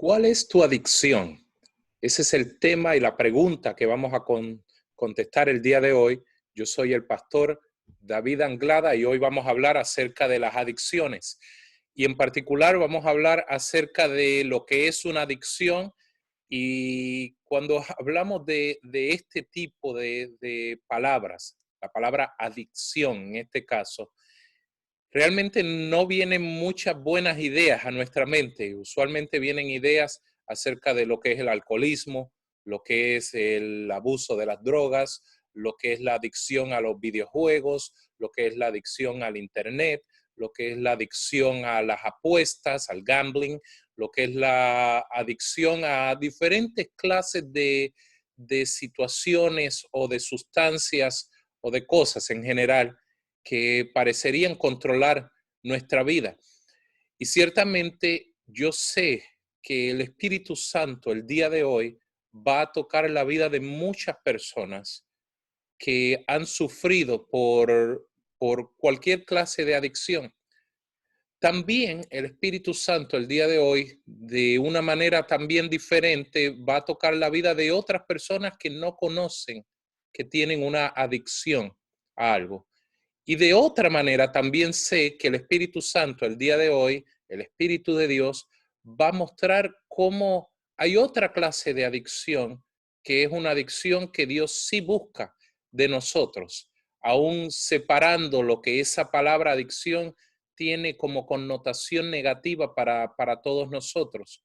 ¿Cuál es tu adicción? Ese es el tema y la pregunta que vamos a contestar el día de hoy. Yo soy el pastor David Anglada y hoy vamos a hablar acerca de las adicciones. Y en particular vamos a hablar acerca de lo que es una adicción. Y cuando hablamos de este tipo de palabras, la palabra adicción en este caso, realmente no vienen muchas buenas ideas a nuestra mente. Usualmente vienen ideas acerca de lo que es el alcoholismo, lo que es el abuso de las drogas, lo que es la adicción a los videojuegos, lo que es la adicción al internet, lo que es la adicción a las apuestas, al gambling, lo que es la adicción a diferentes clases de situaciones o de sustancias o de cosas en general que parecerían controlar nuestra vida. Y ciertamente yo sé que el Espíritu Santo el día de hoy va a tocar la vida de muchas personas que han sufrido por cualquier clase de adicción. También el Espíritu Santo el día de hoy, de una manera también diferente, va a tocar la vida de otras personas que no conocen que tienen una adicción a algo. Y de otra manera también sé que el Espíritu Santo el día de hoy, el Espíritu de Dios, va a mostrar cómo hay otra clase de adicción, que es una adicción que Dios sí busca de nosotros, aún separando lo que esa palabra adicción tiene como connotación negativa para todos nosotros.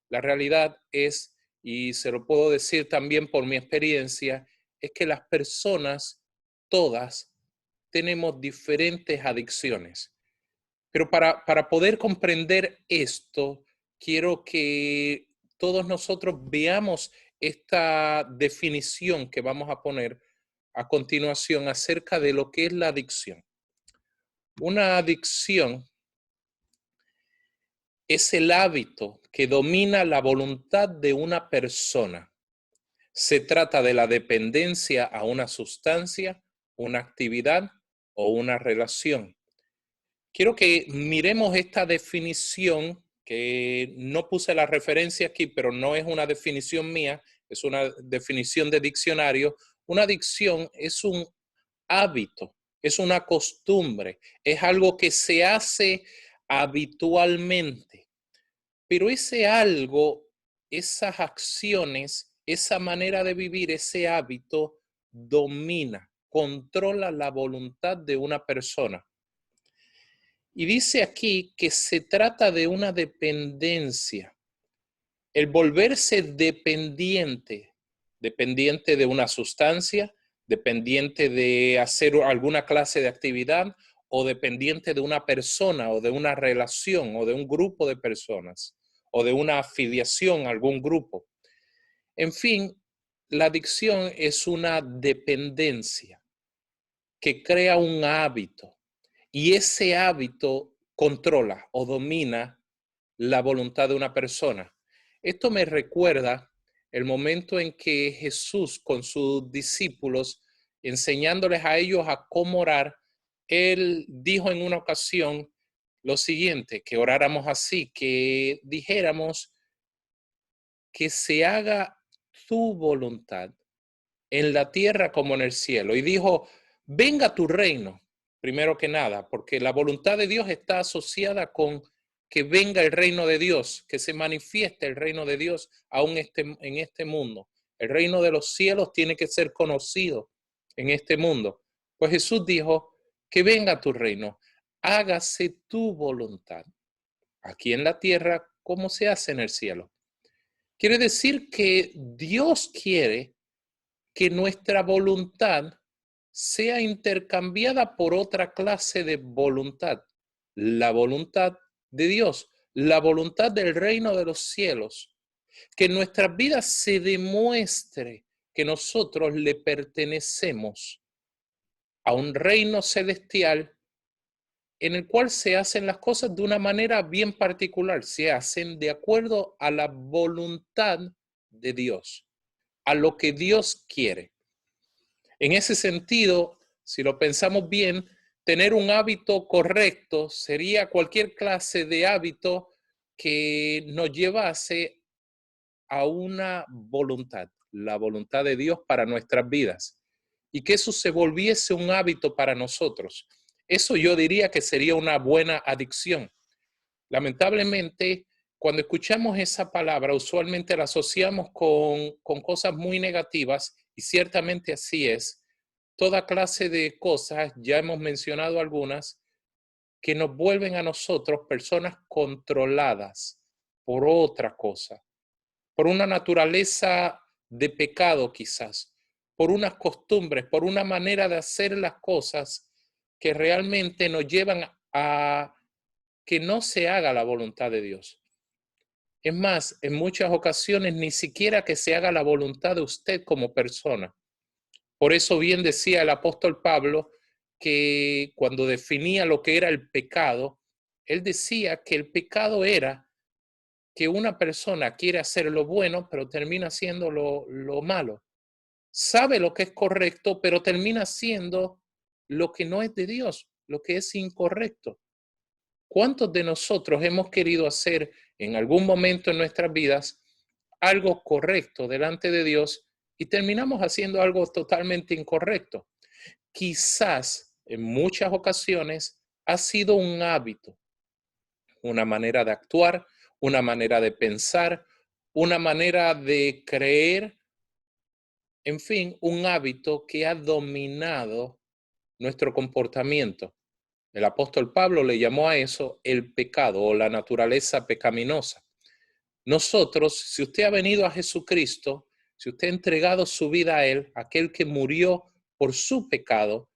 La realidad es, y se lo puedo decir también por mi experiencia, es que las personas, todas, tenemos diferentes adicciones. Pero para poder comprender esto, quiero que todos nosotros veamos esta definición que vamos a poner a continuación acerca de lo que es la adicción. Una adicción es el hábito que domina la voluntad de una persona. Se trata de la dependencia a una sustancia, una actividad o una relación. Quiero que miremos esta definición, que no puse la referencia aquí, pero no es una definición mía, es una definición de diccionario. Una adicción es un hábito, es una costumbre, es algo que se hace habitualmente. Pero ese algo, esas acciones, esa manera de vivir, ese hábito, domina, controla la voluntad de una persona. Y dice aquí que se trata de una dependencia. El volverse dependiente, dependiente de una sustancia, dependiente de hacer alguna clase de actividad o dependiente de una persona o de una relación o de un grupo de personas o de una afiliación a algún grupo. En fin, la adicción es una dependencia que crea un hábito. Y ese hábito controla o domina la voluntad de una persona. Esto me recuerda el momento en que Jesús con sus discípulos, enseñándoles a ellos a cómo orar, él dijo en una ocasión lo siguiente, que oráramos así, que dijéramos que se haga tu voluntad en la tierra como en el cielo. Y dijo, venga tu reino, primero que nada, porque la voluntad de Dios está asociada con que venga el reino de Dios, que se manifieste el reino de Dios aún en este mundo. El reino de los cielos tiene que ser conocido en este mundo. Pues Jesús dijo, que venga tu reino, hágase tu voluntad, aquí en la tierra como se hace en el cielo. Quiere decir que Dios quiere que nuestra voluntad sea intercambiada por otra clase de voluntad, la voluntad de Dios, la voluntad del reino de los cielos, que en nuestras vidas se demuestre que nosotros le pertenecemos a un reino celestial en el cual se hacen las cosas de una manera bien particular, se hacen de acuerdo a la voluntad de Dios, a lo que Dios quiere. En ese sentido, si lo pensamos bien, tener un hábito correcto sería cualquier clase de hábito que nos llevase a una voluntad, la voluntad de Dios para nuestras vidas, y que eso se volviese un hábito para nosotros. Eso yo diría que sería una buena adicción. Lamentablemente, cuando escuchamos esa palabra, usualmente la asociamos con cosas muy negativas, y ciertamente así es. Toda clase de cosas, ya hemos mencionado algunas, que nos vuelven a nosotros personas controladas por otra cosa, por una naturaleza de pecado quizás, por unas costumbres, por una manera de hacer las cosas que realmente nos llevan a que no se haga la voluntad de Dios. Es más, en muchas ocasiones ni siquiera que se haga la voluntad de usted como persona. Por eso bien decía el apóstol Pablo que cuando definía lo que era el pecado, él decía que el pecado era que una persona quiere hacer lo bueno, pero termina haciendo lo malo. Sabe lo que es correcto, pero termina haciendo lo que no es de Dios, lo que es incorrecto. ¿Cuántos de nosotros hemos querido hacer en algún momento en nuestras vidas algo correcto delante de Dios y terminamos haciendo algo totalmente incorrecto? Quizás en muchas ocasiones ha sido un hábito, una manera de actuar, una manera de pensar, una manera de creer, en fin, un hábito que ha dominado nuestro comportamiento. El apóstol Pablo le llamó a eso el pecado o la naturaleza pecaminosa. Nosotros, si usted ha venido a Jesucristo, si usted ha entregado su vida a Él, aquel que murió por su pecado,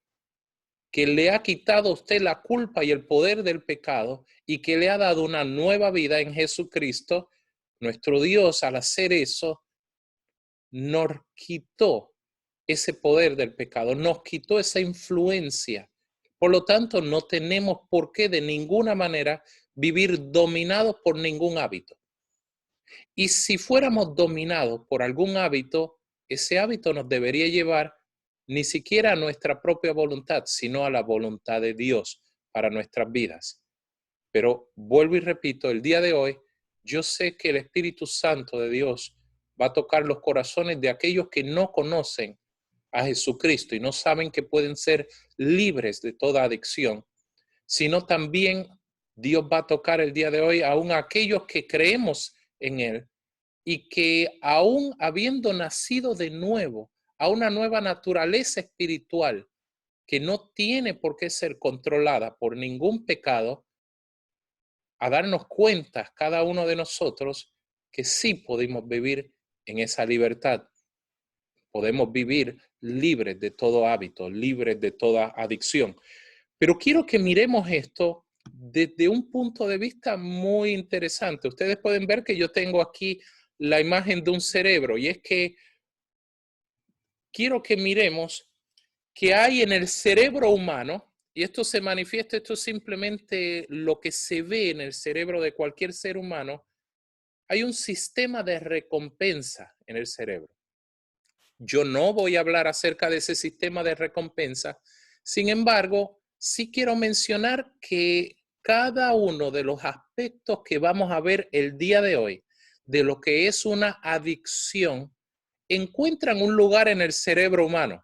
que le ha quitado a usted la culpa y el poder del pecado y que le ha dado una nueva vida en Jesucristo, nuestro Dios al hacer eso nos quitó ese poder del pecado, nos quitó esa influencia. Por lo tanto, no tenemos por qué de ninguna manera vivir dominados por ningún hábito. Y si fuéramos dominados por algún hábito, ese hábito nos debería llevar ni siquiera a nuestra propia voluntad, sino a la voluntad de Dios para nuestras vidas. Pero vuelvo y repito, el día de hoy, yo sé que el Espíritu Santo de Dios va a tocar los corazones de aquellos que no conocen a Jesucristo y no saben que pueden ser libres de toda adicción, sino también Dios va a tocar el día de hoy aún a aquellos que creemos en Él y que aún habiendo nacido de nuevo a una nueva naturaleza espiritual que no tiene por qué ser controlada por ningún pecado, a darnos cuenta cada uno de nosotros que sí podemos vivir en esa libertad. Podemos vivir libres de todo hábito, libres de toda adicción. Pero quiero que miremos esto desde un punto de vista muy interesante. Ustedes pueden ver que yo tengo aquí la imagen de un cerebro y es que quiero que miremos que hay en el cerebro humano, y esto se manifiesta, esto es simplemente lo que se ve en el cerebro de cualquier ser humano, hay un sistema de recompensa en el cerebro. Yo no voy a hablar acerca de ese sistema de recompensa, sin embargo, sí quiero mencionar que cada uno de los aspectos que vamos a ver el día de hoy, de lo que es una adicción, encuentran un lugar en el cerebro humano.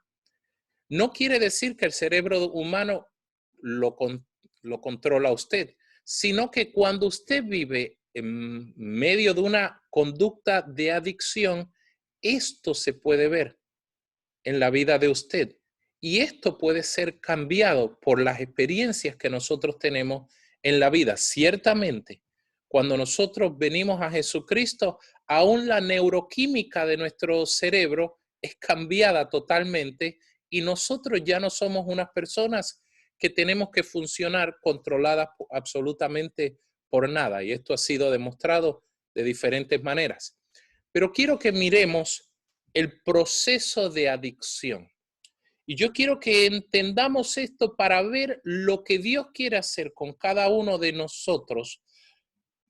No quiere decir que el cerebro humano lo controla usted, sino que cuando usted vive en medio de una conducta de adicción, esto se puede ver en la vida de usted. Y esto puede ser cambiado por las experiencias que nosotros tenemos en la vida. Ciertamente, cuando nosotros venimos a Jesucristo, aún la neuroquímica de nuestro cerebro es cambiada totalmente y nosotros ya no somos unas personas que tenemos que funcionar controladas absolutamente por nada. Y esto ha sido demostrado de diferentes maneras. Pero quiero que miremos el proceso de adicción. Y yo quiero que entendamos esto para ver lo que Dios quiere hacer con cada uno de nosotros,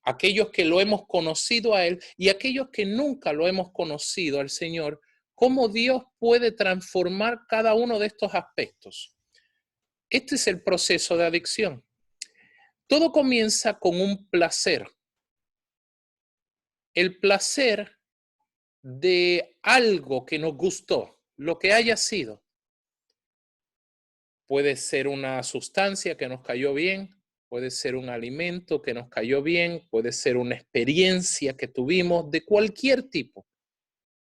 aquellos que lo hemos conocido a Él y aquellos que nunca lo hemos conocido al Señor, cómo Dios puede transformar cada uno de estos aspectos. Este es el proceso de adicción. Todo comienza con un placer. El placer de algo que nos gustó, lo que haya sido. Puede ser una sustancia que nos cayó bien, puede ser un alimento que nos cayó bien, puede ser una experiencia que tuvimos de cualquier tipo.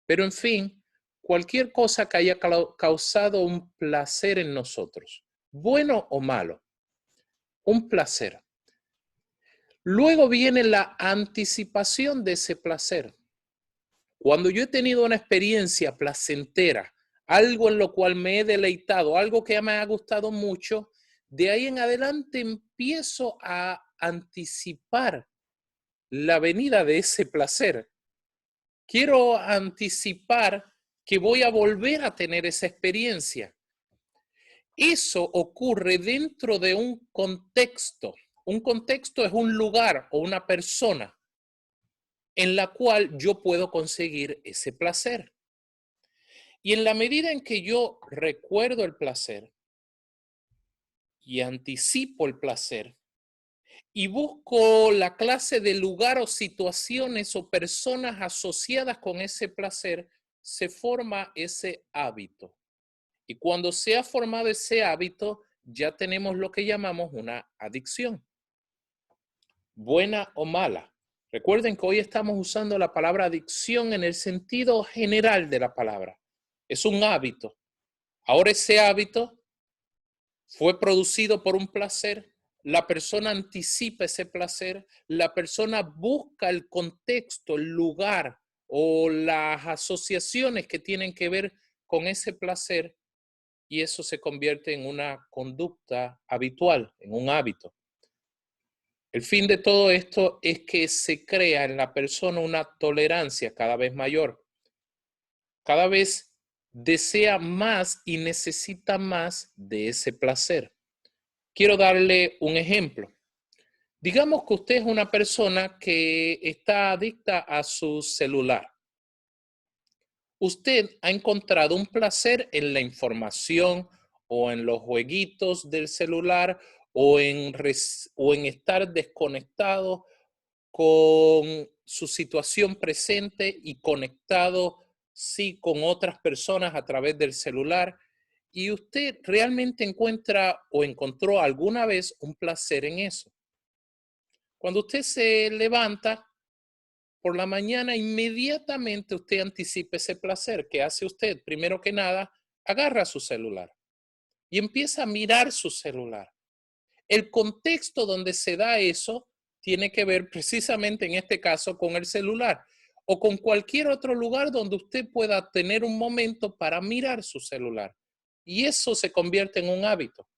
Pero en fin, cualquier cosa que haya causado un placer en nosotros, bueno o malo, un placer. Luego viene la anticipación de ese placer. Cuando yo he tenido una experiencia placentera, algo en lo cual me he deleitado, algo que me ha gustado mucho, de ahí en adelante empiezo a anticipar la venida de ese placer. Quiero anticipar que voy a volver a tener esa experiencia. Eso ocurre dentro de un contexto. Un contexto es un lugar o una persona en la cual yo puedo conseguir ese placer. Y en la medida en que yo recuerdo el placer y anticipo el placer y busco la clase de lugar o situaciones o personas asociadas con ese placer, se forma ese hábito. Y cuando se ha formado ese hábito, ya tenemos lo que llamamos una adicción, buena o mala. Recuerden que hoy estamos usando la palabra adicción en el sentido general de la palabra. Es un hábito. Ahora ese hábito fue producido por un placer, la persona anticipa ese placer, la persona busca el contexto, el lugar o las asociaciones que tienen que ver con ese placer y eso se convierte en una conducta habitual, en un hábito. El fin de todo esto es que se crea en la persona una tolerancia cada vez mayor. Cada vez desea más y necesita más de ese placer. Quiero darle un ejemplo. Digamos que usted es una persona que está adicta a su celular. Usted ha encontrado un placer en la información o en los jueguitos del celular o en estar desconectado con su situación presente y conectado, sí, con otras personas a través del celular. Y usted realmente encuentra o encontró alguna vez un placer en eso. Cuando usted se levanta por la mañana, inmediatamente usted anticipa ese placer. ¿Qué hace usted? Primero que nada, agarra su celular y empieza a mirar su celular. El contexto donde se da eso tiene que ver precisamente en este caso con el celular o con cualquier otro lugar donde usted pueda tener un momento para mirar su celular. Y eso se convierte en un hábito.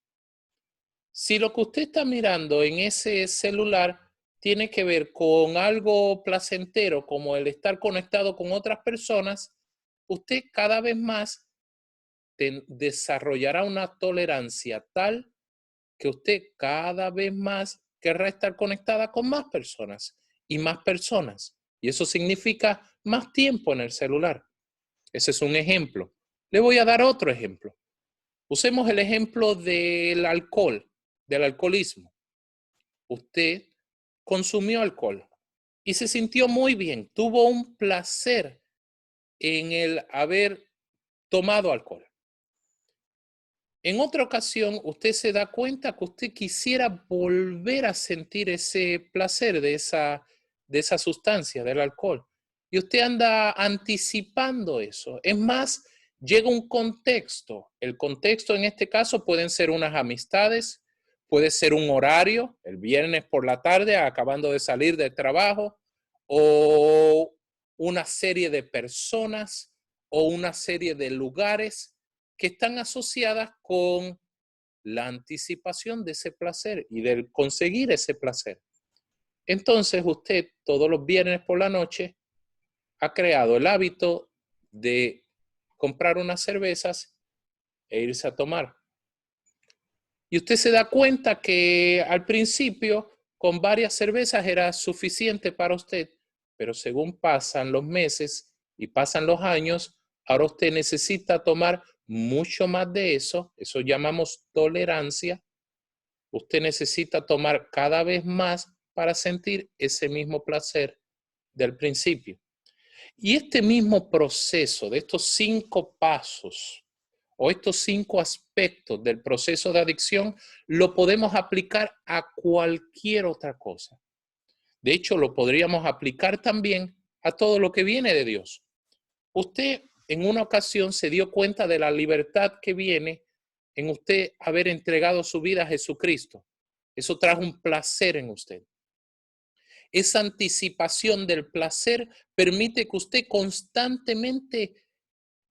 Si lo que usted está mirando en ese celular tiene que ver con algo placentero, como el estar conectado con otras personas, usted cada vez más desarrollará una tolerancia tal que usted cada vez más querrá estar conectada con más personas y más personas. Y eso significa más tiempo en el celular. Ese es un ejemplo. Le voy a dar otro ejemplo. Usemos el ejemplo del alcohol, del alcoholismo. Usted consumió alcohol y se sintió muy bien, tuvo un placer en el haber tomado alcohol. En otra ocasión, usted se da cuenta que usted quisiera volver a sentir ese placer de esa sustancia, del alcohol. Y usted anda anticipando eso. Es más, llega un contexto. El contexto en este caso pueden ser unas amistades, puede ser un horario, el viernes por la tarde, acabando de salir del trabajo, o una serie de personas o una serie de lugares que están asociadas con la anticipación de ese placer y del conseguir ese placer. Entonces usted todos los viernes por la noche ha creado el hábito de comprar unas cervezas e irse a tomar. Y usted se da cuenta que al principio con varias cervezas era suficiente para usted, pero según pasan los meses y pasan los años, ahora usted necesita tomar mucho más de eso llamamos tolerancia. Usted necesita tomar cada vez más para sentir ese mismo placer del principio. Y este mismo proceso de estos 5 pasos o estos 5 aspectos del proceso de adicción lo podemos aplicar a cualquier otra cosa. De hecho, lo podríamos aplicar también a todo lo que viene de Dios. Usted en una ocasión se dio cuenta de la libertad que viene en usted haber entregado su vida a Jesucristo. Eso trajo un placer en usted. Esa anticipación del placer permite que usted constantemente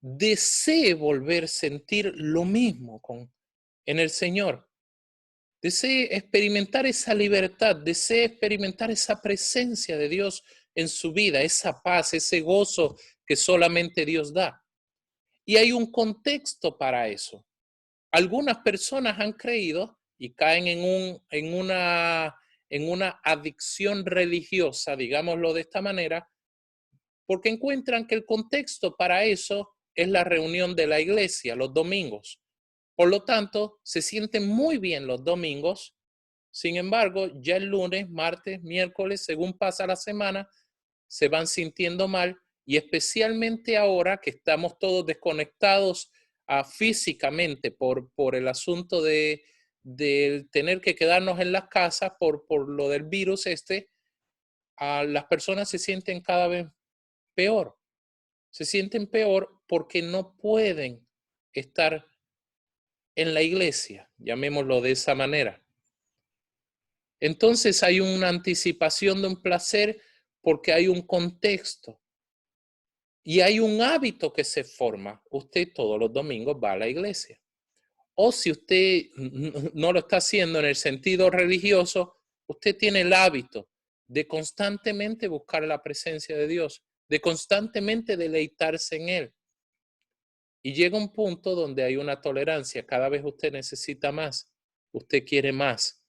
desee volver a sentir lo mismo en el Señor. Desee experimentar esa libertad, desee experimentar esa presencia de Dios en su vida, esa paz, ese gozo que solamente Dios da. Y hay un contexto para eso. Algunas personas han creído y caen en una adicción religiosa, digámoslo de esta manera, porque encuentran que el contexto para eso es la reunión de la iglesia los domingos. Por lo tanto, se sienten muy bien los domingos. Sin embargo, ya el lunes, martes, miércoles, según pasa la semana, se van sintiendo mal, y especialmente ahora que estamos todos desconectados físicamente por el asunto de tener que quedarnos en las casas por lo del virus las personas se sienten cada vez peor. Se sienten peor porque no pueden estar en la iglesia, llamémoslo de esa manera. Entonces hay una anticipación de un placer porque hay un contexto y hay un hábito que se forma. Usted todos los domingos va a la iglesia. O si usted no lo está haciendo en el sentido religioso, usted tiene el hábito de constantemente buscar la presencia de Dios, de constantemente deleitarse en Él. Y llega un punto donde hay una tolerancia. Cada vez usted necesita más, usted quiere más.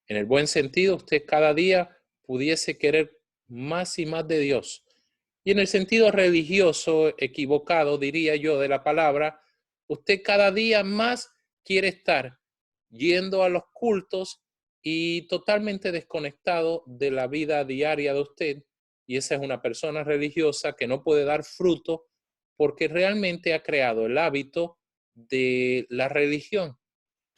En el buen sentido, usted cada día pudiese querer más y más de Dios. Y en el sentido religioso equivocado, diría yo, de la palabra, usted cada día más quiere estar yendo a los cultos y totalmente desconectado de la vida diaria de usted. Y esa es una persona religiosa que no puede dar fruto porque realmente ha creado el hábito de la religión.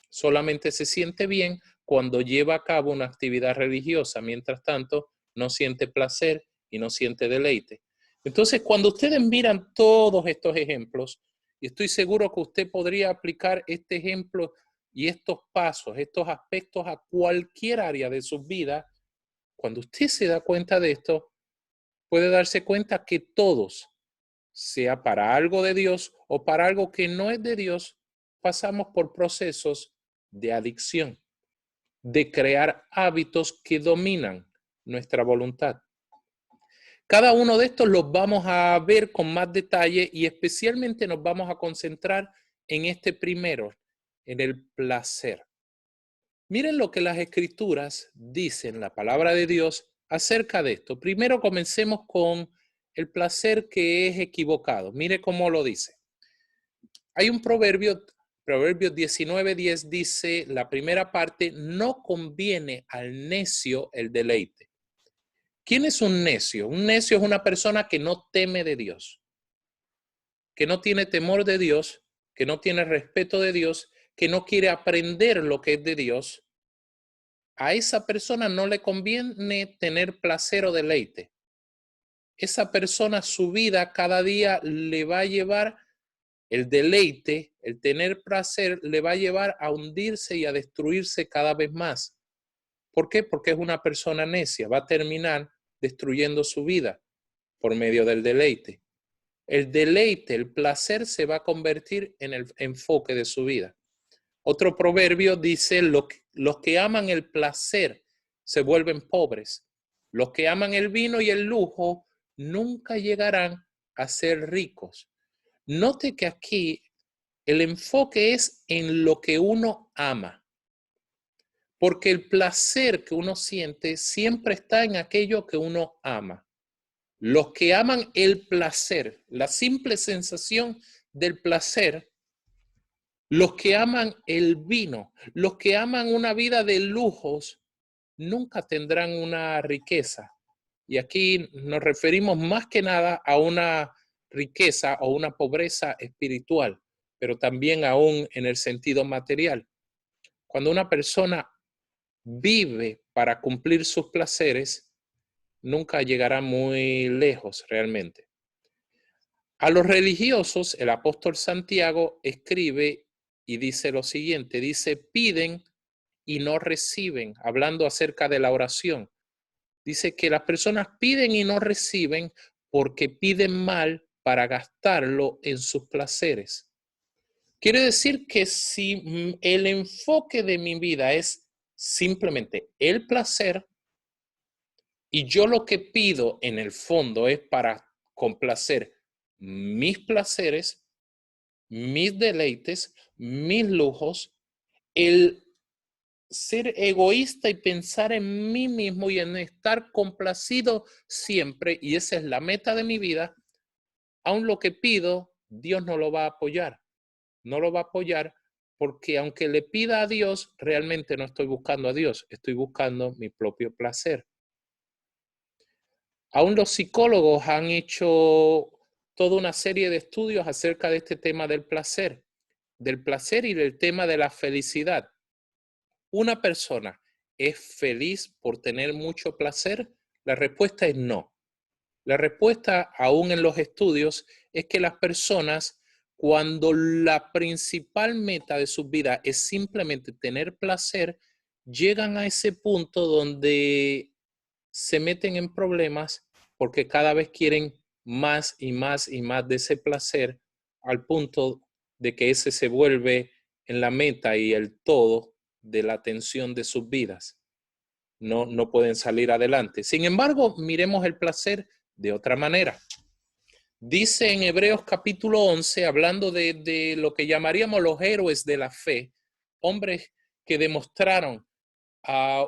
Solamente se siente bien cuando lleva a cabo una actividad religiosa. Mientras tanto, no siente placer y no siente deleite. Entonces, cuando ustedes miran todos estos ejemplos, y estoy seguro que usted podría aplicar este ejemplo y estos pasos, estos aspectos a cualquier área de su vida, cuando usted se da cuenta de esto, puede darse cuenta que todos, sea para algo de Dios o para algo que no es de Dios, pasamos por procesos de adicción, de crear hábitos que dominan nuestra voluntad. Cada uno de estos los vamos a ver con más detalle y especialmente nos vamos a concentrar en este primero, en el placer. Miren lo que las escrituras dicen, la palabra de Dios, acerca de esto. Primero comencemos con el placer que es equivocado. Mire cómo lo dice. Hay un proverbio, Proverbios 19:10 dice, la primera parte, no conviene al necio el deleite. ¿Quién es un necio? Un necio es una persona que no teme de Dios, que no tiene temor de Dios, que no tiene respeto de Dios, que no quiere aprender lo que es de Dios. A esa persona no le conviene tener placer o deleite. Esa persona, su vida cada día le va a llevar el deleite, el tener placer, le va a llevar a hundirse y a destruirse cada vez más. ¿Por qué? Porque es una persona necia, va a terminar destruyendo su vida por medio del deleite. El deleite, el placer se va a convertir en el enfoque de su vida. Otro proverbio dice, los que aman el placer se vuelven pobres. Los que aman el vino y el lujo nunca llegarán a ser ricos. Note que aquí el enfoque es en lo que uno ama, porque el placer que uno siente siempre está en aquello que uno ama. Los que aman el placer, la simple sensación del placer, los que aman el vino, los que aman una vida de lujos, nunca tendrán una riqueza. Y aquí nos referimos más que nada a una riqueza o una pobreza espiritual, pero también aún en el sentido material. Cuando una persona vive para cumplir sus placeres, nunca llegará muy lejos realmente. A los religiosos, el apóstol Santiago escribe y dice lo siguiente, dice, piden y no reciben, hablando acerca de la oración. Dice que las personas piden y no reciben porque piden mal para gastarlo en sus placeres. Quiere decir que si el enfoque de mi vida es simplemente el placer y yo lo que pido en el fondo es para complacer mis placeres, mis deleites, mis lujos, el ser egoísta y pensar en mí mismo y en estar complacido siempre, y esa es la meta de mi vida, aun lo que pido, Dios no lo va a apoyar. No lo va a apoyar porque aunque le pida a Dios, realmente no estoy buscando a Dios, estoy buscando mi propio placer. Aún los psicólogos han hecho toda una serie de estudios acerca de este tema del placer y del tema de la felicidad. ¿Una persona es feliz por tener mucho placer? La respuesta es no. La respuesta, aún en los estudios, es que las personas, cuando la principal meta de su vida es simplemente tener placer, llegan a ese punto donde se meten en problemas porque cada vez quieren más y más y más de ese placer al punto de que ese se vuelve en la meta y el todo de la atención de sus vidas. No pueden salir adelante. Sin embargo, miremos el placer de otra manera. Dice en Hebreos capítulo 11, hablando de lo que llamaríamos los héroes de la fe, hombres que demostraron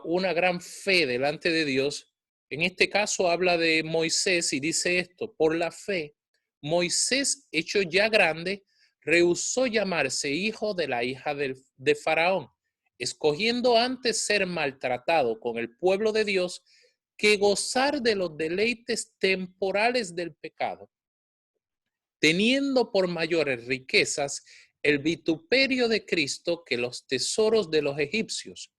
una gran fe delante de Dios. En este caso habla de Moisés y dice esto, por la fe, Moisés, hecho ya grande, rehusó llamarse hijo de la hija de Faraón, escogiendo antes ser maltratado con el pueblo de Dios que gozar de los deleites temporales del pecado, teniendo por mayores riquezas el vituperio de Cristo que los tesoros de los egipcios,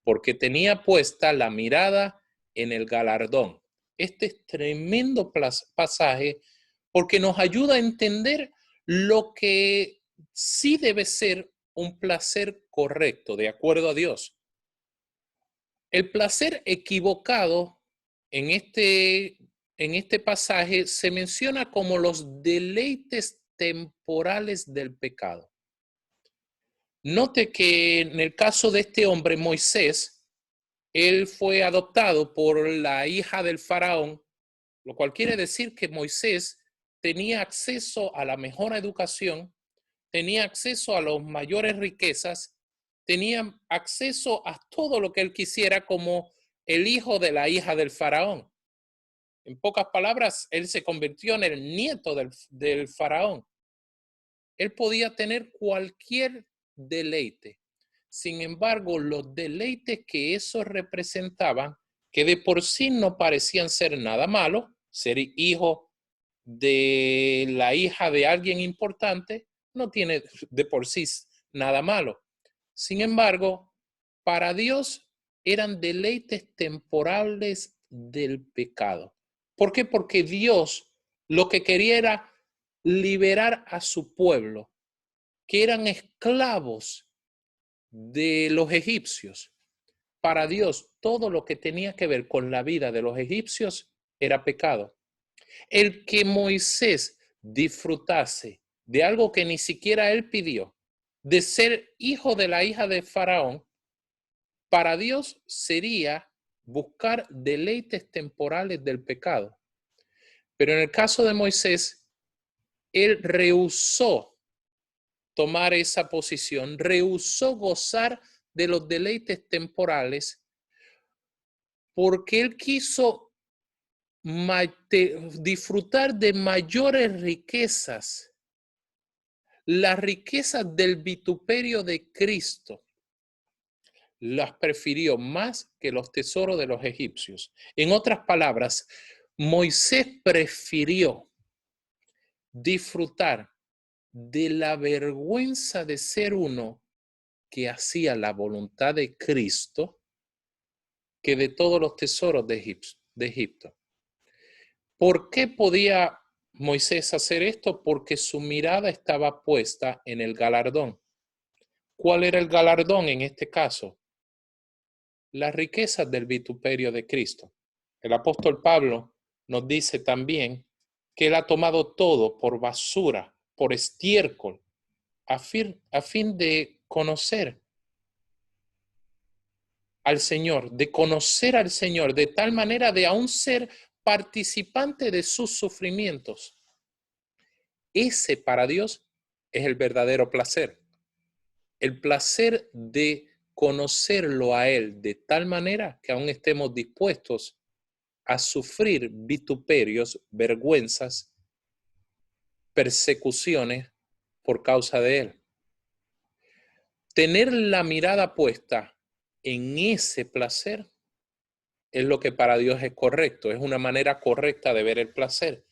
porque tenía puesta la mirada en el galardón. Este es tremendo pasaje porque nos ayuda a entender lo que sí debe ser un placer correcto, de acuerdo a Dios. El placer equivocado en este pasaje se menciona como los deleites temporales del pecado. Note que en el caso de este hombre, Moisés, él fue adoptado por la hija del faraón, lo cual quiere decir que Moisés tenía acceso a la mejor educación, tenía acceso a las mayores riquezas, tenía acceso a todo lo que él quisiera como el hijo de la hija del faraón. En pocas palabras, él se convirtió en el nieto del faraón. Él podía tener cualquier deleite. Sin embargo, los deleites que eso representaban, que de por sí no parecían ser nada malo, ser hijo de la hija de alguien importante, no tiene de por sí nada malo. Sin embargo, para Dios eran deleites temporales del pecado. ¿Por qué? Porque Dios lo que quería era liberar a su pueblo, que eran esclavos de los egipcios. Para Dios, todo lo que tenía que ver con la vida de los egipcios era pecado. El que Moisés disfrutase de algo que ni siquiera él pidió, de ser hijo de la hija de Faraón, para Dios sería buscar deleites temporales del pecado. Pero en el caso de Moisés, él rehusó tomar esa posición, rehusó gozar de los deleites temporales porque él quiso disfrutar de mayores riquezas, las riquezas del vituperio de Cristo, las prefirió más que los tesoros de los egipcios. En otras palabras, Moisés prefirió disfrutar de la vergüenza de ser uno que hacía la voluntad de Cristo que de todos los tesoros de Egipto. ¿Por qué podía Moisés hacer esto? Porque su mirada estaba puesta en el galardón. ¿Cuál era el galardón en este caso? Las riquezas del vituperio de Cristo. El apóstol Pablo nos dice también que él ha tomado todo por basura, por estiércol, a fin de conocer al Señor, de conocer al Señor, de tal manera de aún ser participante de sus sufrimientos. Ese para Dios es el verdadero placer. El placer de conocerlo a Él de tal manera que aún estemos dispuestos a sufrir vituperios, vergüenzas, persecuciones por causa de Él. Tener la mirada puesta en ese placer es lo que para Dios es correcto, es una manera correcta de ver el placer.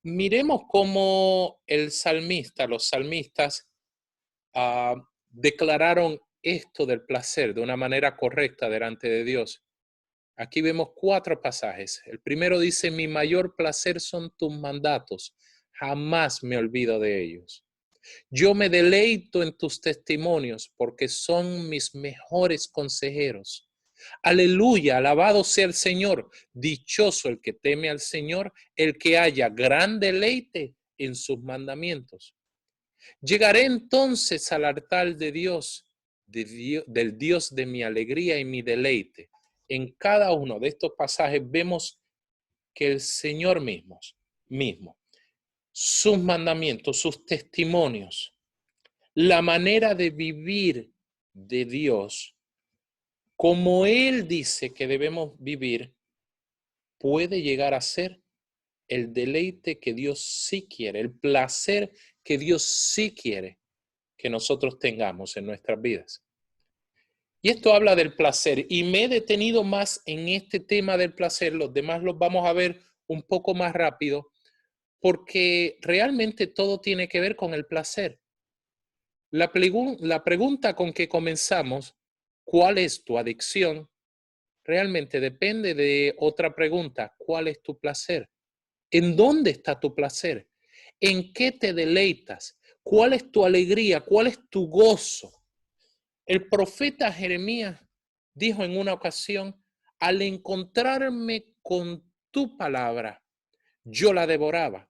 Miremos cómo los salmistas declararon esto del placer de una manera correcta delante de Dios. Aquí vemos 4 pasajes. El primero dice, mi mayor placer son tus mandatos, jamás me olvido de ellos. Yo me deleito en tus testimonios porque son mis mejores consejeros. Aleluya, alabado sea el Señor. Dichoso el que teme al Señor, el que haya gran deleite en sus mandamientos. Llegaré entonces al altar de Dios, del Dios de mi alegría y mi deleite. En cada uno de estos pasajes vemos que el Señor mismo, sus mandamientos, sus testimonios, la manera de vivir de Dios, como Él dice que debemos vivir, puede llegar a ser el deleite que Dios sí quiere, el placer que Dios sí quiere que nosotros tengamos en nuestras vidas. Y esto habla del placer, y me he detenido más en este tema del placer, los demás los vamos a ver un poco más rápido, porque realmente todo tiene que ver con el placer. La pregunta con que comenzamos, ¿cuál es tu adicción? Realmente depende de otra pregunta, ¿cuál es tu placer? ¿En dónde está tu placer? ¿En qué te deleitas? ¿Cuál es tu alegría? ¿Cuál es tu gozo? El profeta Jeremías dijo en una ocasión, al encontrarme con tu palabra, yo la devoraba.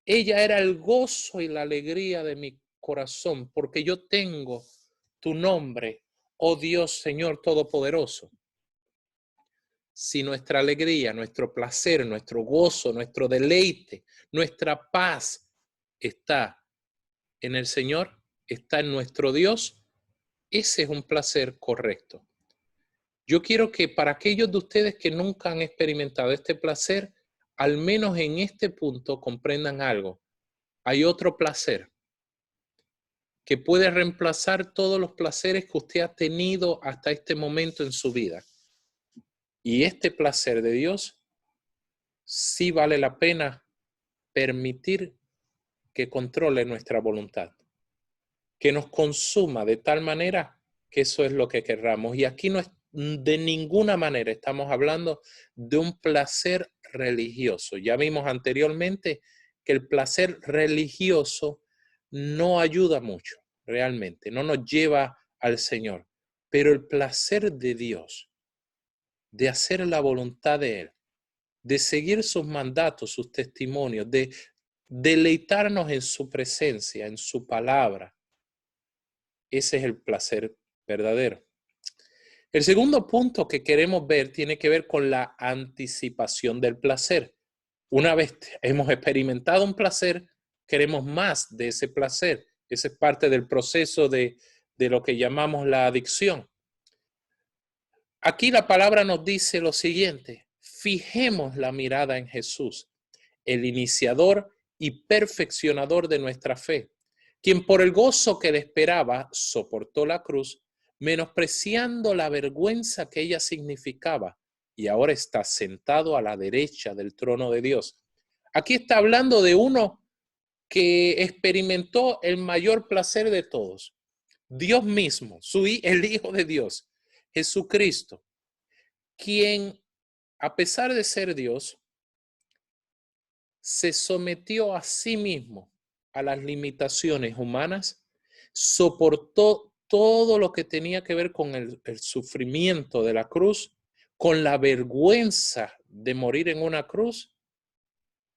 Ella era el gozo y la alegría de mi corazón, porque yo tengo tu nombre, oh Dios, Señor Todopoderoso. Si nuestra alegría, nuestro placer, nuestro gozo, nuestro deleite, nuestra paz está en el Señor, está en nuestro Dios, ese es un placer correcto. Yo quiero que para aquellos de ustedes que nunca han experimentado este placer, al menos en este punto comprendan algo. Hay otro placer que puede reemplazar todos los placeres que usted ha tenido hasta este momento en su vida. Y este placer de Dios sí vale la pena permitir que controle nuestra voluntad, que nos consuma de tal manera que eso es lo que querramos. Y aquí no es de ninguna manera estamos hablando de un placer religioso. Ya vimos anteriormente que el placer religioso no ayuda mucho, realmente, no nos lleva al Señor. Pero el placer de Dios, de hacer la voluntad de Él, de seguir sus mandatos, sus testimonios, de deleitarnos en su presencia, en su palabra, ese es el placer verdadero. El segundo punto que queremos ver tiene que ver con la anticipación del placer. Una vez hemos experimentado un placer, queremos más de ese placer. Ese es parte del proceso de lo que llamamos la adicción. Aquí la palabra nos dice lo siguiente: fijemos la mirada en Jesús, el iniciador y perfeccionador de nuestra fe, quien por el gozo que le esperaba soportó la cruz, menospreciando la vergüenza que ella significaba, y ahora está sentado a la derecha del trono de Dios. Aquí está hablando de uno que experimentó el mayor placer de todos, Dios mismo, el Hijo de Dios, Jesucristo, quien, a pesar de ser Dios, se sometió a sí mismo a las limitaciones humanas, soportó todo lo que tenía que ver con el sufrimiento de la cruz, con la vergüenza de morir en una cruz,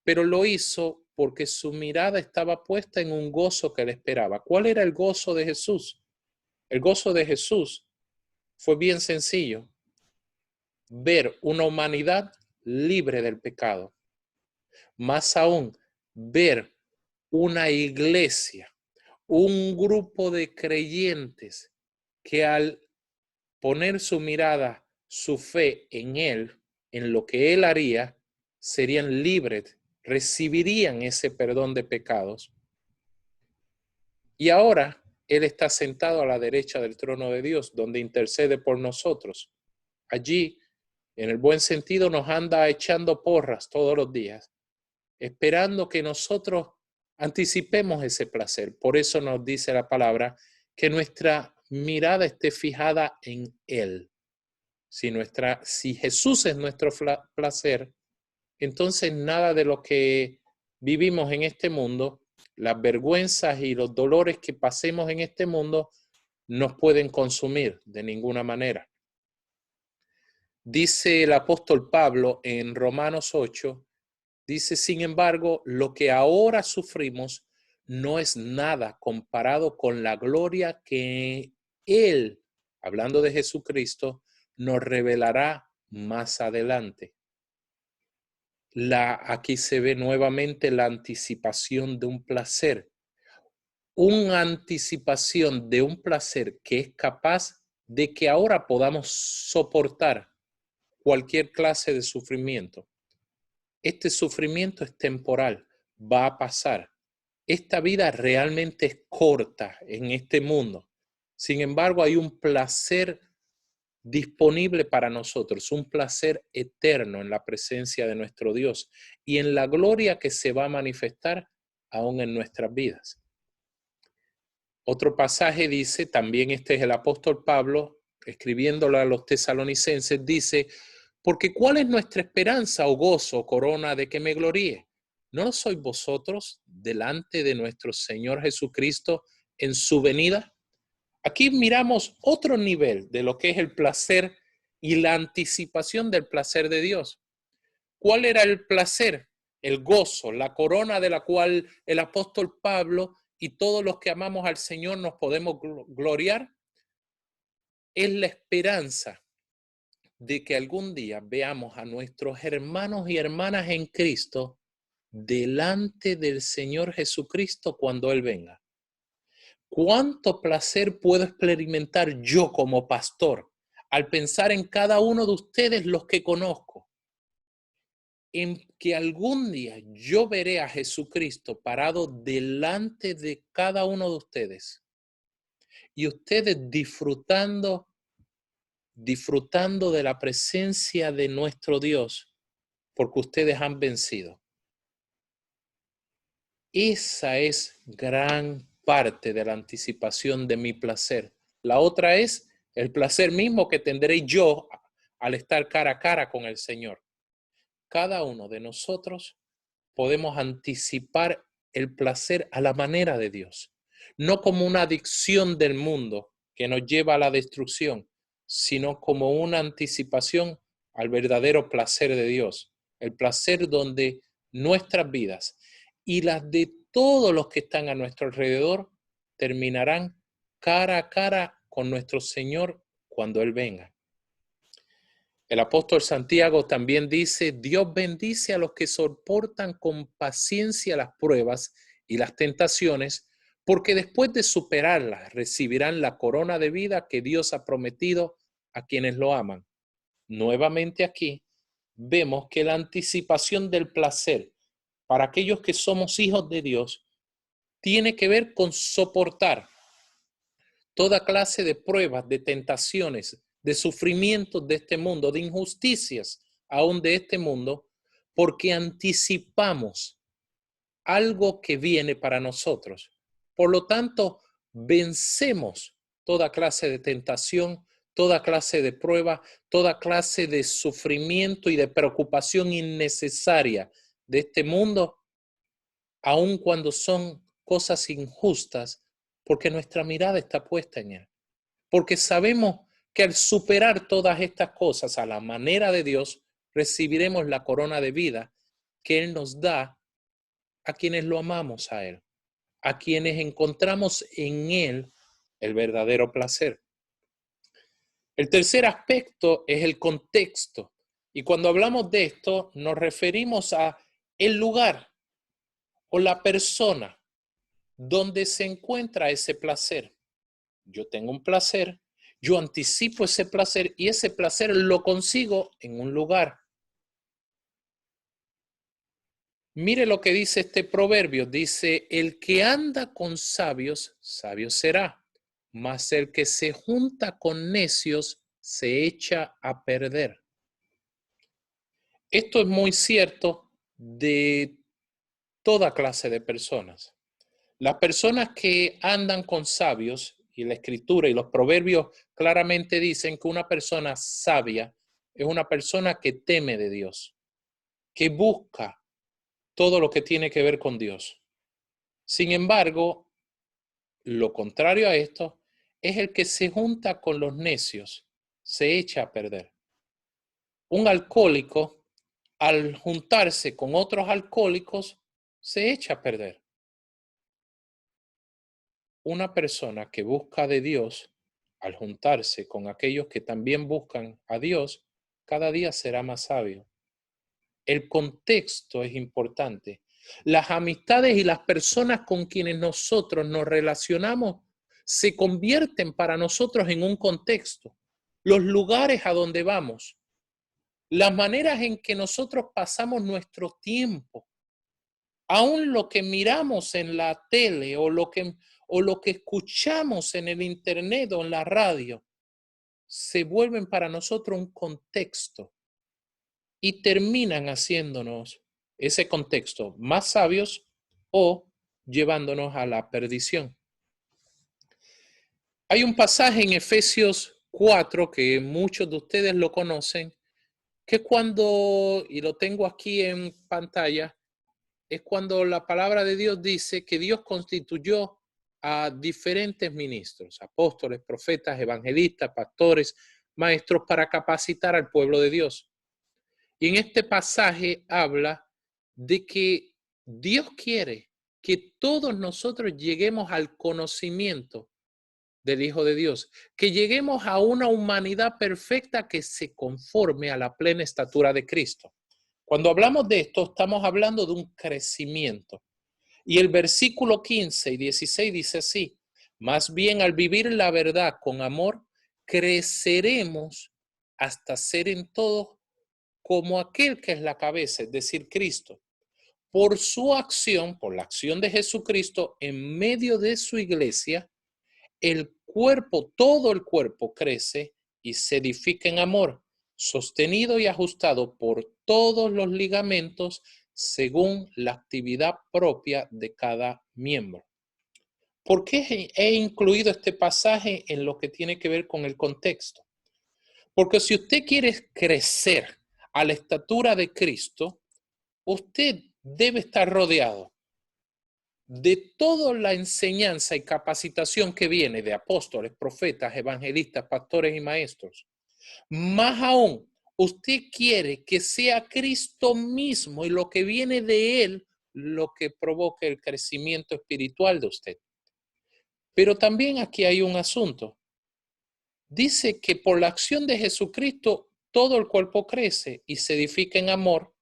pero lo hizo porque su mirada estaba puesta en un gozo que le esperaba. ¿Cuál era el gozo de Jesús? El gozo de Jesús fue bien sencillo: ver una humanidad libre del pecado. Más aún, ver una iglesia, un grupo de creyentes que al poner su mirada, su fe en Él, en lo que Él haría, serían libres, recibirían ese perdón de pecados. Y ahora Él está sentado a la derecha del trono de Dios, donde intercede por nosotros. Allí, en el buen sentido, nos anda echando porras todos los días, esperando que nosotros anticipemos ese placer. Por eso nos dice la palabra que nuestra mirada esté fijada en Él. Si Jesús es nuestro placer, entonces nada de lo que vivimos en este mundo, las vergüenzas y los dolores que pasemos en este mundo, nos pueden consumir de ninguna manera. Dice el apóstol Pablo en Romanos 8, dice: sin embargo, lo que ahora sufrimos no es nada comparado con la gloria que Él, hablando de Jesucristo, nos revelará más adelante. Aquí se ve nuevamente la anticipación de un placer. Una anticipación de un placer que es capaz de que ahora podamos soportar cualquier clase de sufrimiento. Este sufrimiento es temporal, va a pasar. Esta vida realmente es corta en este mundo. Sin embargo, hay un placer disponible para nosotros, un placer eterno en la presencia de nuestro Dios y en la gloria que se va a manifestar aún en nuestras vidas. Otro pasaje dice, también este es el apóstol Pablo, escribiéndolo a los tesalonicenses, dice: porque ¿cuál es nuestra esperanza o gozo o corona de que me gloríe? ¿No sois vosotros delante de nuestro Señor Jesucristo en su venida? Aquí miramos otro nivel de lo que es el placer y la anticipación del placer de Dios. ¿Cuál era el placer? El gozo, la corona de la cual el apóstol Pablo y todos los que amamos al Señor nos podemos gloriar. Es la esperanza de que algún día veamos a nuestros hermanos y hermanas en Cristo delante del Señor Jesucristo cuando Él venga. ¿Cuánto placer puedo experimentar yo como pastor al pensar en cada uno de ustedes, los que conozco, en que algún día yo veré a Jesucristo parado delante de cada uno de ustedes y ustedes disfrutando de la presencia de nuestro Dios porque ustedes han vencido? Esa es gran parte de la anticipación de mi placer. La otra es el placer mismo que tendré yo al estar cara a cara con el Señor. Cada uno de nosotros podemos anticipar el placer a la manera de Dios, no como una adicción del mundo que nos lleva a la destrucción, sino como una anticipación al verdadero placer de Dios, el placer donde nuestras vidas y las de todos los que están a nuestro alrededor terminarán cara a cara con nuestro Señor cuando Él venga. El apóstol Santiago también dice: Dios bendice a los que soportan con paciencia las pruebas y las tentaciones, porque después de superarlas recibirán la corona de vida que Dios ha prometido a quienes lo aman. Nuevamente aquí vemos que la anticipación del placer para aquellos que somos hijos de Dios tiene que ver con soportar toda clase de pruebas, de tentaciones, de sufrimientos de este mundo, de injusticias aún de este mundo, porque anticipamos algo que viene para nosotros. Por lo tanto, vencemos toda clase de tentación, toda clase de prueba, toda clase de sufrimiento y de preocupación innecesaria de este mundo, aun cuando son cosas injustas, porque nuestra mirada está puesta en Él. Porque sabemos que al superar todas estas cosas a la manera de Dios, recibiremos la corona de vida que Él nos da a quienes lo amamos a Él, a quienes encontramos en Él el verdadero placer. El tercer aspecto es el contexto. Y cuando hablamos de esto, nos referimos a el lugar o la persona donde se encuentra ese placer. Yo tengo un placer, yo anticipo ese placer y ese placer lo consigo en un lugar. Mire lo que dice este proverbio. Dice, el que anda con sabios, sabio será, mas el que se junta con necios se echa a perder. Esto es muy cierto de toda clase de personas. Las personas que andan con sabios, y la escritura y los proverbios claramente dicen que una persona sabia es una persona que teme de Dios, que busca todo lo que tiene que ver con Dios. Sin embargo, lo contrario a esto es el que se junta con los necios, se echa a perder. Un alcohólico, al juntarse con otros alcohólicos, se echa a perder. Una persona que busca de Dios, al juntarse con aquellos que también buscan a Dios, cada día será más sabio. El contexto es importante. Las amistades y las personas con quienes nosotros nos relacionamos se convierten para nosotros en un contexto. Los lugares a donde vamos, las maneras en que nosotros pasamos nuestro tiempo, aún lo que miramos en la tele o lo que escuchamos en el internet o en la radio, se vuelven para nosotros un contexto y terminan haciéndonos ese contexto más sabios o llevándonos a la perdición. Hay un pasaje en Efesios 4 que muchos de ustedes lo conocen, que es cuando, y lo tengo aquí en pantalla, es cuando la palabra de Dios dice que Dios constituyó a diferentes ministros, apóstoles, profetas, evangelistas, pastores, maestros, para capacitar al pueblo de Dios. Y en este pasaje habla de que Dios quiere que todos nosotros lleguemos al conocimiento del Hijo de Dios, que lleguemos a una humanidad perfecta que se conforme a la plena estatura de Cristo. Cuando hablamos de esto, estamos hablando de un crecimiento. Y el versículo 15 y 16 dice así, más bien al vivir la verdad con amor, creceremos hasta ser en todo como aquel que es la cabeza, es decir, Cristo. Por su acción, por la acción de Jesucristo en medio de su iglesia, el cuerpo, todo el cuerpo crece y se edifica en amor, sostenido y ajustado por todos los ligamentos según la actividad propia de cada miembro. ¿Por qué he incluido este pasaje en lo que tiene que ver con el contexto? Porque si usted quiere crecer a la estatura de Cristo, usted debe estar rodeado de toda la enseñanza y capacitación que viene de apóstoles, profetas, evangelistas, pastores y maestros. Más aún, usted quiere que sea Cristo mismo y lo que viene de Él lo que provoque el crecimiento espiritual de usted. Pero también aquí hay un asunto. Dice que por la acción de Jesucristo todo el cuerpo crece y se edifica en amor,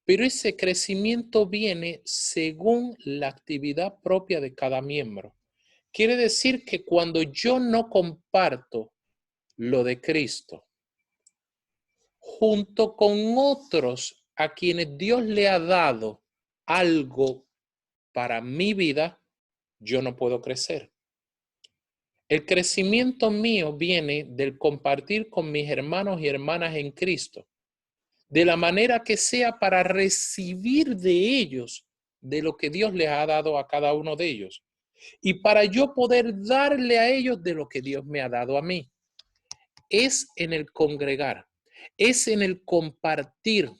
pero ese crecimiento viene según la actividad propia de cada miembro. Quiere decir que cuando yo no comparto lo de Cristo, junto con otros a quienes Dios le ha dado algo para mi vida, yo no puedo crecer. El crecimiento mío viene del compartir con mis hermanos y hermanas en Cristo, de la manera que sea para recibir de ellos de lo que Dios les ha dado a cada uno de ellos y para yo poder darle a ellos de lo que Dios me ha dado a mí. Es en el congregar, es en el compartir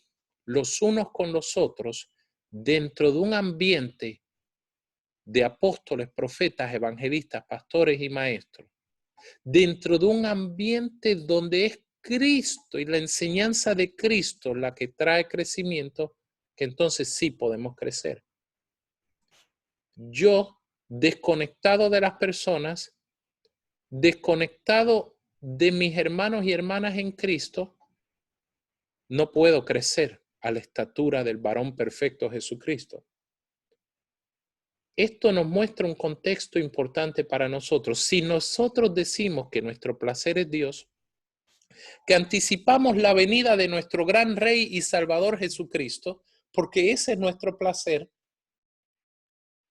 los unos con los otros dentro de un ambiente de apóstoles, profetas, evangelistas, pastores y maestros, dentro de un ambiente donde es Cristo y la enseñanza de Cristo la que trae crecimiento, que entonces sí podemos crecer. Yo, desconectado de las personas, desconectado de mis hermanos y hermanas en Cristo, no puedo crecer a la estatura del varón perfecto Jesucristo. Esto nos muestra un contexto importante para nosotros. Si nosotros decimos que nuestro placer es Dios, que anticipamos la venida de nuestro gran Rey y Salvador Jesucristo, porque ese es nuestro placer,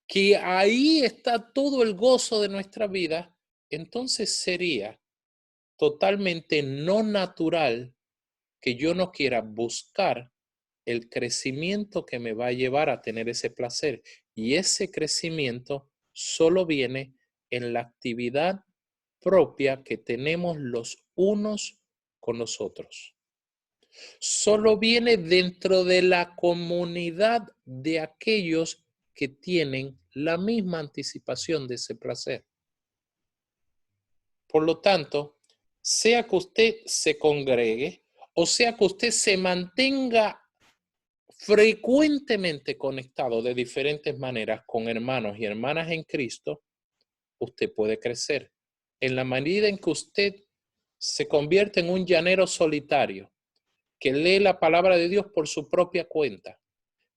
que ahí está todo el gozo de nuestra vida, entonces sería totalmente no natural que yo no quiera buscar el crecimiento que me va a llevar a tener ese placer. Y ese crecimiento solo viene en la actividad propia que tenemos los unos con los otros. Solo viene dentro de la comunidad de aquellos que tienen la misma anticipación de ese placer. Por lo tanto, sea que usted se congregue o sea que usted se mantenga frecuentemente conectado de diferentes maneras con hermanos y hermanas en Cristo, usted puede crecer. En la medida en que usted se convierte en un llanero solitario, que lee la palabra de Dios por su propia cuenta,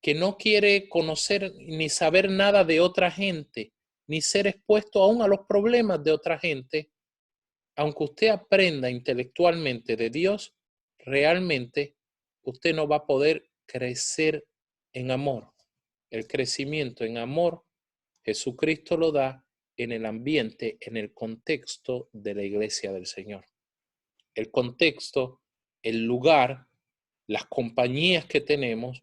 que no quiere conocer ni saber nada de otra gente, ni ser expuesto aún a los problemas de otra gente, aunque usted aprenda intelectualmente de Dios, realmente usted no va a poder crecer en amor. El crecimiento en amor, Jesucristo lo da en el ambiente, en el contexto de la iglesia del Señor. El contexto, el lugar, las compañías que tenemos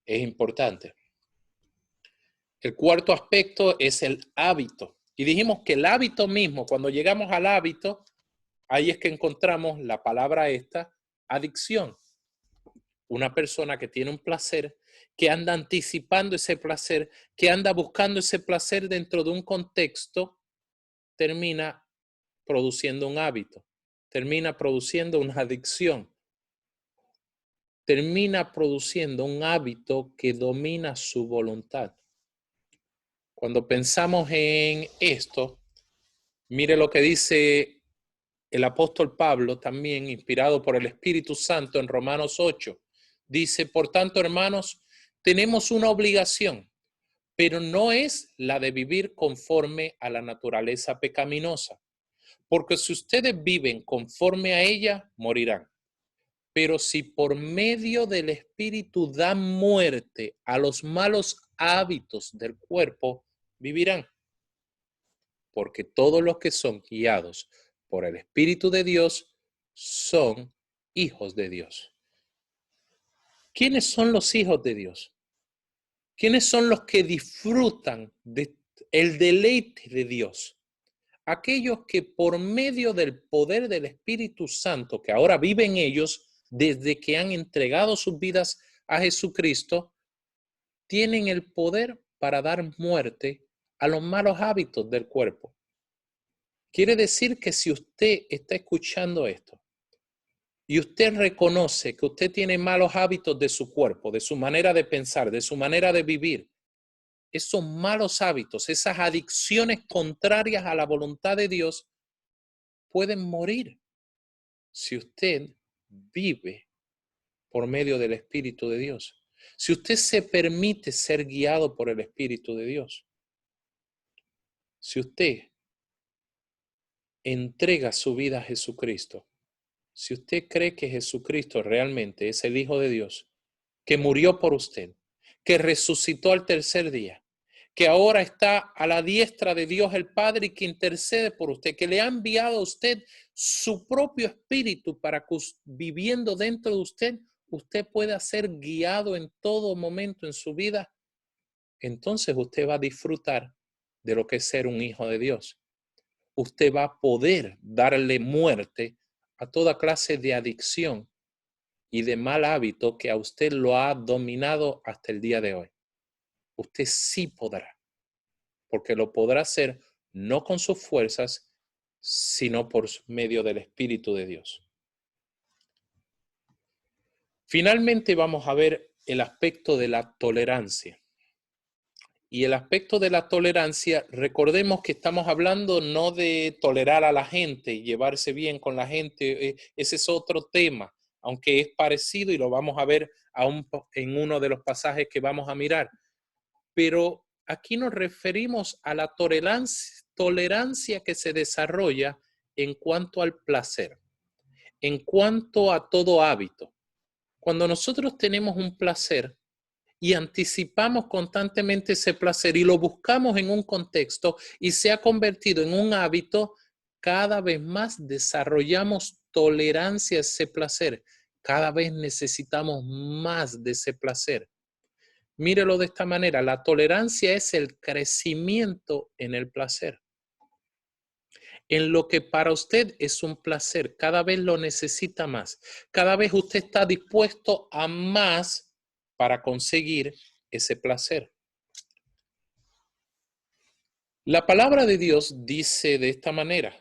es importante. El cuarto aspecto es el hábito. Y dijimos que el hábito mismo, cuando llegamos al hábito, ahí es que encontramos la palabra esta, adicción. Una persona que tiene un placer, que anda anticipando ese placer, que anda buscando ese placer dentro de un contexto, termina produciendo un hábito, termina produciendo una adicción, termina produciendo un hábito que domina su voluntad. Cuando pensamos en esto, mire lo que dice el apóstol Pablo, también inspirado por el Espíritu Santo en Romanos 8. Dice, por tanto, hermanos, tenemos una obligación, pero no es la de vivir conforme a la naturaleza pecaminosa, porque si ustedes viven conforme a ella, morirán. Pero si por medio del Espíritu dan muerte a los malos hábitos del cuerpo, vivirán. Porque todos los que son guiados por el Espíritu de Dios son hijos de Dios. ¿Quiénes son los hijos de Dios? ¿Quiénes son los que disfrutan del deleite de Dios? Aquellos que por medio del poder del Espíritu Santo, que ahora vive en ellos desde que han entregado sus vidas a Jesucristo, tienen el poder para dar muerte a los malos hábitos del cuerpo. Quiere decir que si usted está escuchando esto y usted reconoce que usted tiene malos hábitos de su cuerpo, de su manera de pensar, de su manera de vivir, esos malos hábitos, esas adicciones contrarias a la voluntad de Dios, pueden morir si usted vive por medio del Espíritu de Dios. Si usted se permite ser guiado por el Espíritu de Dios. Si usted entrega su vida a Jesucristo. Si usted cree que Jesucristo realmente es el Hijo de Dios, que murió por usted, que resucitó al tercer día, que ahora está a la diestra de Dios el Padre y que intercede por usted, que le ha enviado a usted su propio espíritu para que viviendo dentro de usted, usted pueda ser guiado en todo momento en su vida, entonces usted va a disfrutar de lo que es ser un hijo de Dios. Usted va a poder darle muerte a toda clase de adicción y de mal hábito que a usted lo ha dominado hasta el día de hoy. Usted sí podrá, porque lo podrá hacer no con sus fuerzas, sino por medio del Espíritu de Dios. Finalmente vamos a ver el aspecto de la tolerancia. Y el aspecto de la tolerancia, recordemos que estamos hablando no de tolerar a la gente y llevarse bien con la gente, ese es otro tema, aunque es parecido y lo vamos a ver en uno de los pasajes que vamos a mirar. Pero aquí nos referimos a la tolerancia que se desarrolla en cuanto al placer, en cuanto a todo hábito. Cuando nosotros tenemos un placer y anticipamos constantemente ese placer y lo buscamos en un contexto y se ha convertido en un hábito, cada vez más desarrollamos tolerancia a ese placer. Cada vez necesitamos más de ese placer. Mírelo de esta manera, la tolerancia es el crecimiento en el placer. En lo que para usted es un placer, cada vez lo necesita más. Cada vez usted está dispuesto a más para conseguir ese placer. La palabra de Dios dice de esta manera: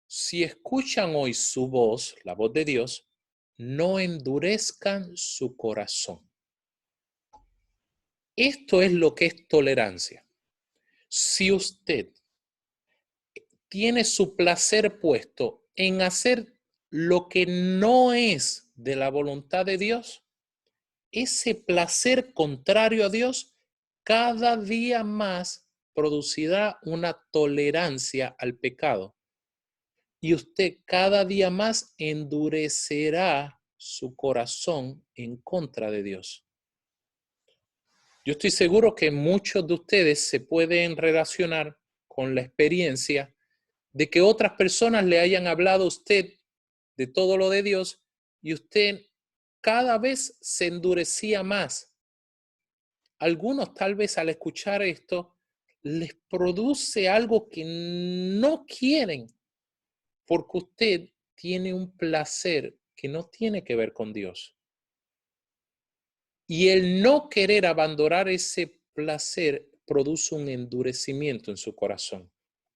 si escuchan hoy su voz, la voz de Dios, no endurezcan su corazón. Esto es lo que es tolerancia. Si usted tiene su placer puesto en hacer lo que no es de la voluntad de Dios, ese placer contrario a Dios cada día más producirá una tolerancia al pecado. Y usted cada día más endurecerá su corazón en contra de Dios. Yo estoy seguro que muchos de ustedes se pueden relacionar con la experiencia de que otras personas le hayan hablado a usted de todo lo de Dios y usted cada vez se endurecía más. Algunos tal vez al escuchar esto les produce algo que no quieren porque usted tiene un placer que no tiene que ver con Dios. Y el no querer abandonar ese placer produce un endurecimiento en su corazón.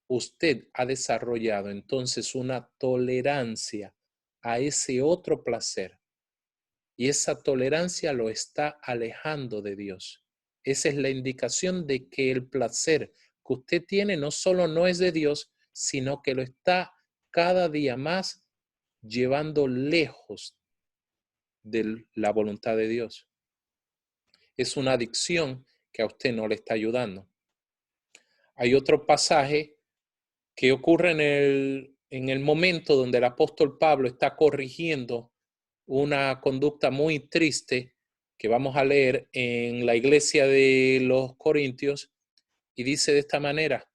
Usted ha desarrollado entonces una tolerancia a ese otro placer y esa tolerancia lo está alejando de Dios. Esa es la indicación de que el placer que usted tiene no solo no es de Dios, sino que lo está cada día más llevando lejos de la voluntad de Dios. Es una adicción que a usted no le está ayudando. Hay otro pasaje que ocurre en el momento donde el apóstol Pablo está corrigiendo una conducta muy triste que vamos a leer en la iglesia de los Corintios, y dice de esta manera: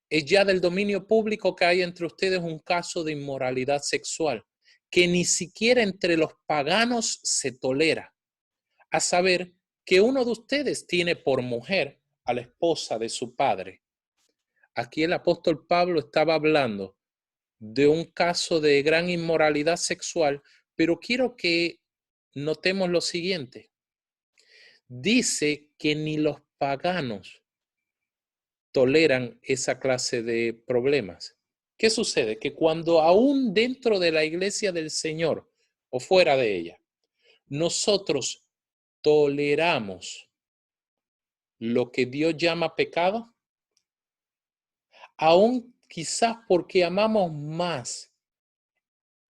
es ya del dominio público que hay entre ustedes un caso de inmoralidad sexual que ni siquiera entre los paganos se tolera, a saber que uno de ustedes tiene por mujer a la esposa de su padre. Aquí el apóstol Pablo estaba hablando de un caso de gran inmoralidad sexual, pero quiero que notemos lo siguiente. Dice que ni los paganos toleran esa clase de problemas. ¿Qué sucede? Que cuando aún dentro de la iglesia del Señor o fuera de ella, nosotros toleramos lo que Dios llama pecado, aún quizás porque amamos más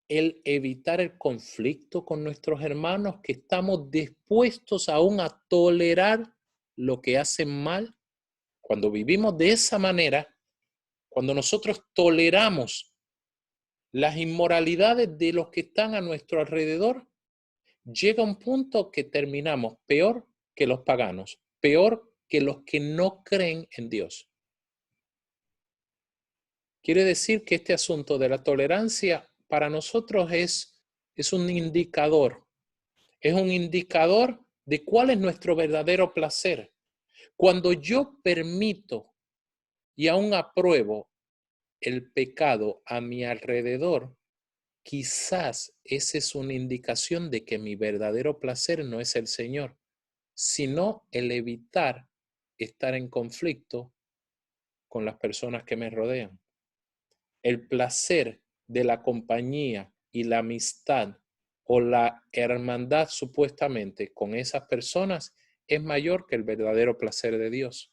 el evitar el conflicto con nuestros hermanos, que estamos dispuestos aún a tolerar lo que hacen mal. Cuando vivimos de esa manera, cuando nosotros toleramos las inmoralidades de los que están a nuestro alrededor, llega un punto que terminamos peor que los paganos, peor que los que no creen en Dios. Quiere decir que este asunto de la tolerancia para nosotros es un indicador. Es un indicador de cuál es nuestro verdadero placer. Cuando yo permito y aún apruebo el pecado a mi alrededor, quizás esa es una indicación de que mi verdadero placer no es el Señor, sino el evitar estar en conflicto con las personas que me rodean. El placer de la compañía y la amistad o la hermandad supuestamente con esas personas es mayor que el verdadero placer de Dios.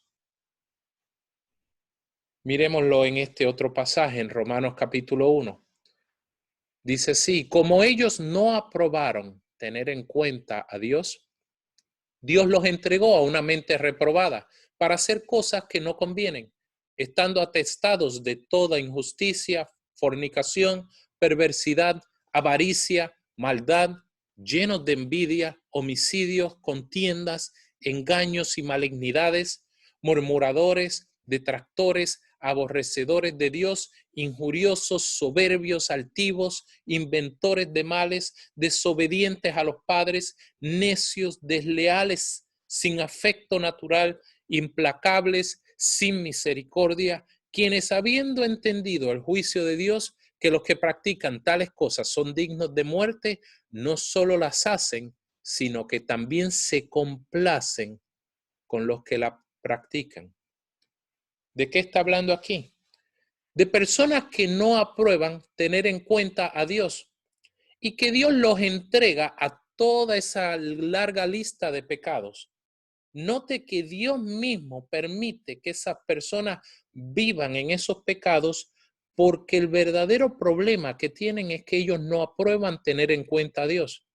Miremoslo en este otro pasaje, en Romanos capítulo 1. Dice así: como ellos no aprobaron tener en cuenta a Dios, Dios los entregó a una mente reprobada para hacer cosas que no convienen, estando atestados de toda injusticia, fornicación, perversidad, avaricia, maldad, llenos de envidia, homicidios, contiendas, engaños y malignidades, murmuradores, detractores, aborrecedores de Dios, injuriosos, soberbios, altivos, inventores de males, desobedientes a los padres, necios, desleales, sin afecto natural, implacables, sin misericordia, quienes habiendo entendido el juicio de Dios, que los que practican tales cosas son dignos de muerte, no solo las hacen, sino que también se complacen con los que la practican. ¿De qué está hablando aquí? De personas que no aprueban tener en cuenta a Dios y que Dios los entrega a toda esa larga lista de pecados. Note que Dios mismo permite que esas personas vivan en esos pecados porque el verdadero problema que tienen es que ellos no aprueban tener en cuenta a Dios.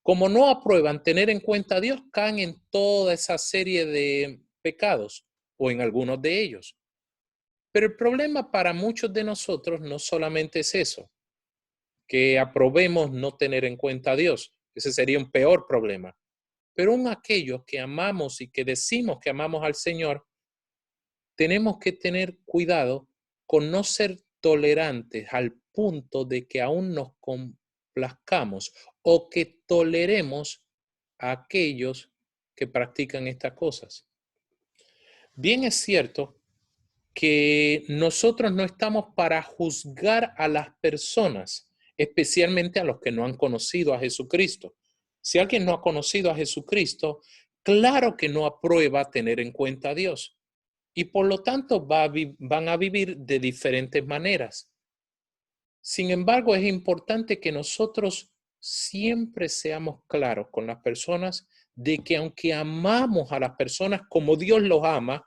Como no aprueban tener en cuenta a Dios, caen en toda esa serie de pecados o en algunos de ellos. Pero el problema para muchos de nosotros no solamente es eso, que aprobemos no tener en cuenta a Dios. Ese sería un peor problema. Pero aún aquellos que amamos y que decimos que amamos al Señor, tenemos que tener cuidado con no ser tolerantes al punto de que aún nos complazcamos o que toleremos a aquellos que practican estas cosas. Bien es cierto que nosotros no estamos para juzgar a las personas, especialmente a los que no han conocido a Jesucristo. Si alguien no ha conocido a Jesucristo, claro que no aprueba tener en cuenta a Dios. Y por lo tanto van a vivir de diferentes maneras. Sin embargo, es importante que nosotros siempre seamos claros con las personas de que aunque amamos a las personas como Dios los ama,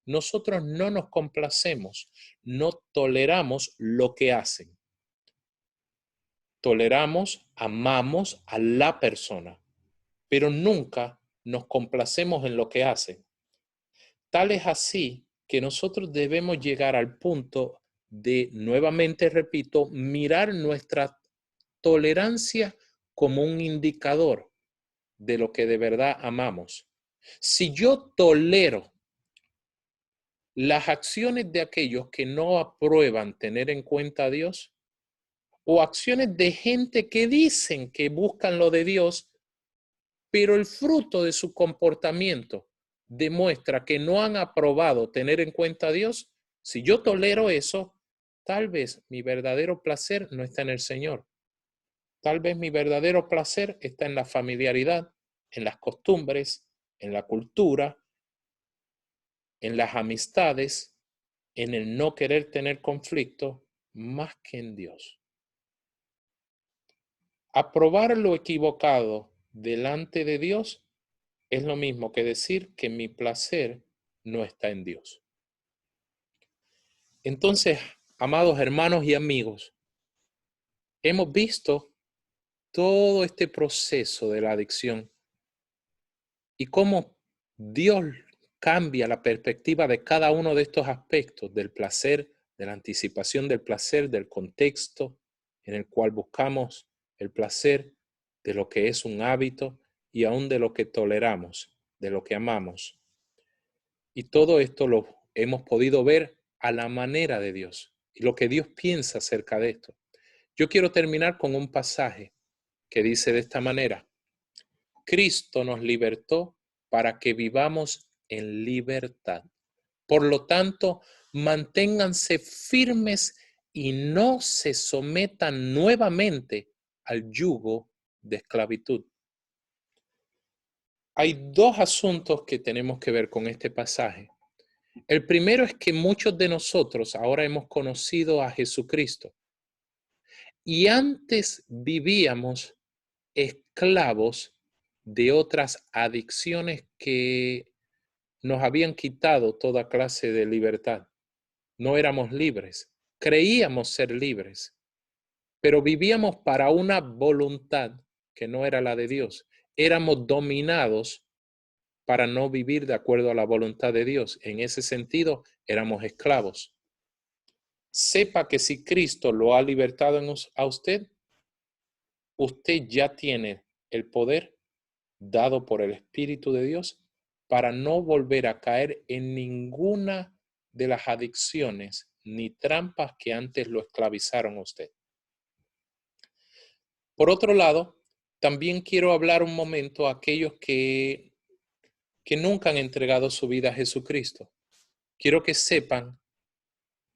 nosotros no nos complacemos, no toleramos lo que hacen. Toleramos, amamos a la persona, pero nunca nos complacemos en lo que hacen. Tal es así que nosotros debemos llegar al punto de, nuevamente repito, mirar nuestra tolerancia como un indicador de lo que de verdad amamos. Si yo tolero las acciones de aquellos que no aprueban tener en cuenta a Dios, o acciones de gente que dicen que buscan lo de Dios, pero el fruto de su comportamiento demuestra que no han aprobado tener en cuenta a Dios, si yo tolero eso, tal vez mi verdadero placer no está en el Señor. Tal vez mi verdadero placer está en la familiaridad, en las costumbres, en la cultura, en las amistades, en el no querer tener conflicto, más que en Dios. Aprobar lo equivocado delante de Dios es lo mismo que decir que mi placer no está en Dios. Entonces, amados hermanos y amigos, hemos visto todo este proceso de la adicción y cómo Dios cambia la perspectiva de cada uno de estos aspectos del placer, de la anticipación del placer, del contexto en el cual buscamos el placer, de lo que es un hábito y aún de lo que toleramos, de lo que amamos. Y todo esto lo hemos podido ver a la manera de Dios y lo que Dios piensa acerca de esto. Yo quiero terminar con un pasaje que dice de esta manera: Cristo nos libertó para que vivamos en libertad. Por lo tanto, manténganse firmes y no se sometan nuevamente al yugo de esclavitud. Hay dos asuntos que tenemos que ver con este pasaje. El primero es que muchos de nosotros ahora hemos conocido a Jesucristo y antes vivíamos esclavos de otras adicciones que nos habían quitado toda clase de libertad. No éramos libres, creíamos ser libres, pero vivíamos para una voluntad que no era la de Dios. Éramos dominados para no vivir de acuerdo a la voluntad de Dios. En ese sentido, éramos esclavos. Sepa que si Cristo lo ha libertado a usted, usted ya tiene el poder dado por el Espíritu de Dios para no volver a caer en ninguna de las adicciones ni trampas que antes lo esclavizaron a usted. Por otro lado, también quiero hablar un momento a aquellos que nunca han entregado su vida a Jesucristo. Quiero que sepan